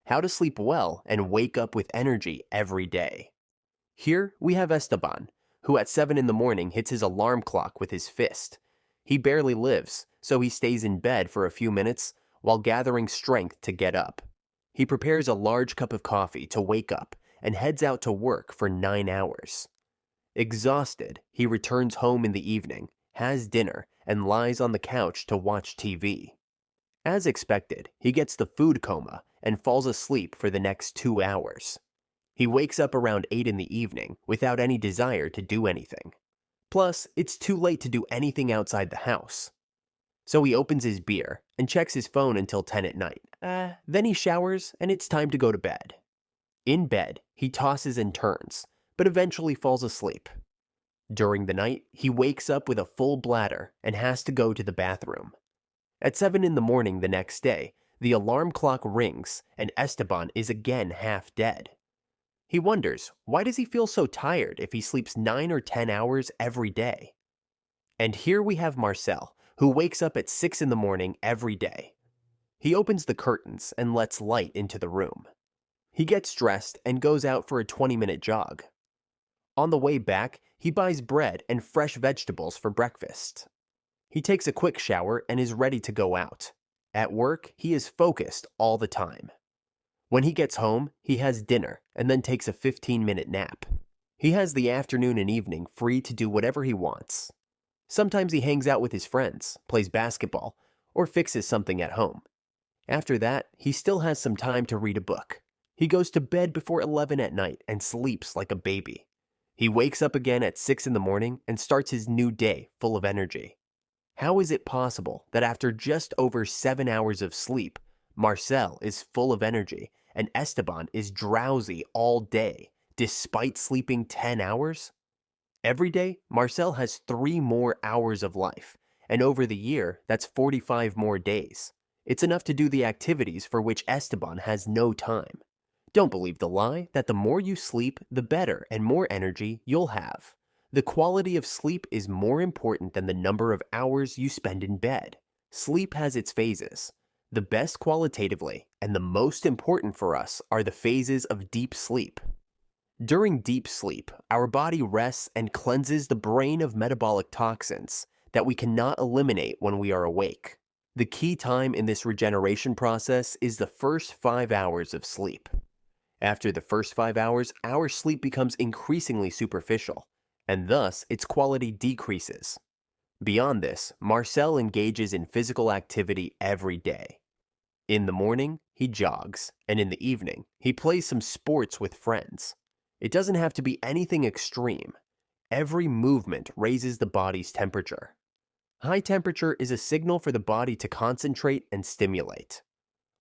how to sleep well and wake up with energy every day. Here we have Esteban, who at 7 in the morning hits his alarm clock with his fist. He barely lives, so he stays in bed for a few minutes while gathering strength to get up. He prepares a large cup of coffee to wake up and heads out to work for 9 hours. Exhausted, he returns home in the evening, has dinner, and lies on the couch to watch TV. As expected, he gets the food coma and falls asleep for the next 2 hours. He wakes up around 8 in the evening without any desire to do anything. Plus, it's too late to do anything outside the house. So he opens his beer and checks his phone until 10 at night. Then he showers and it's time to go to bed. In bed, he tosses and turns, but eventually falls asleep. During the night, he wakes up with a full bladder and has to go to the bathroom. At 7 in the morning the next day, the alarm clock rings and Esteban is again half dead. He wonders, why does he feel so tired if he sleeps 9 or 10 hours every day? And here we have Marcel, who wakes up at 6 in the morning every day. He opens the curtains and lets light into the room. He gets dressed and goes out for a 20-minute jog. On the way back, he buys bread and fresh vegetables for breakfast. He takes a quick shower and is ready to go out. At work, he is focused all the time. When he gets home, he has dinner and then takes a 15-minute nap. He has the afternoon and evening free to do whatever he wants. Sometimes he hangs out with his friends, plays basketball, or fixes something at home. After that, he still has some time to read a book. He goes to bed before 11 at night and sleeps like a baby. He wakes up again at 6 in the morning and starts his new day full of energy. How is it possible that after just over 7 hours of sleep, Marcel is full of energy and Esteban is drowsy all day, despite sleeping 10 hours? Every day, Marcel has 3 more hours of life, and over the year, that's 45 more days. It's enough to do the activities for which Esteban has no time. Don't believe the lie that the more you sleep, the better and more energy you'll have. The quality of sleep is more important than the number of hours you spend in bed. Sleep has its phases. The best qualitatively and the most important for us are the phases of deep sleep. During deep sleep, our body rests and cleanses the brain of metabolic toxins that we cannot eliminate when we are awake. The key time in this regeneration process is the first 5 hours of sleep. After the first 5 hours, our sleep becomes increasingly superficial, and thus its quality decreases. Beyond this, Marcel engages in physical activity every day. In the morning, he jogs, and in the evening, he plays some sports with friends. It doesn't have to be anything extreme. Every movement raises the body's temperature. High temperature is a signal for the body to concentrate and stimulate.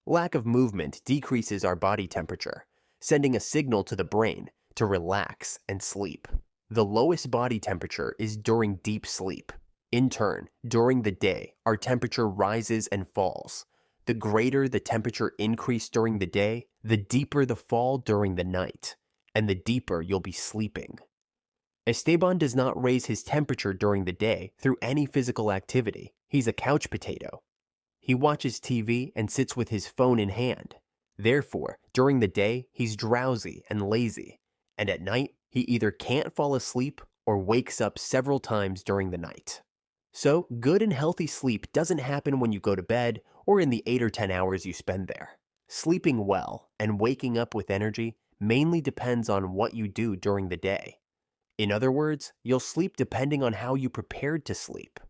Lack of movement decreases our body temperature, sending a signal to the brain to relax and sleep. The lowest body temperature is during deep sleep. In turn, during the day, our temperature rises and falls. The greater the temperature increase during the day, the deeper the fall during the night, and the deeper you'll be sleeping. Esteban does not raise his temperature during the day through any physical activity. He's a couch potato. He watches TV and sits with his phone in hand. Therefore, during the day, he's drowsy and lazy, and at night, he either can't fall asleep or wakes up several times during the night. So, good and healthy sleep doesn't happen when you go to bed or in the 8 or 10 hours you spend there. Sleeping well and waking up with energy mainly depends on what you do during the day. In other words, you'll sleep depending on how you prepared to sleep.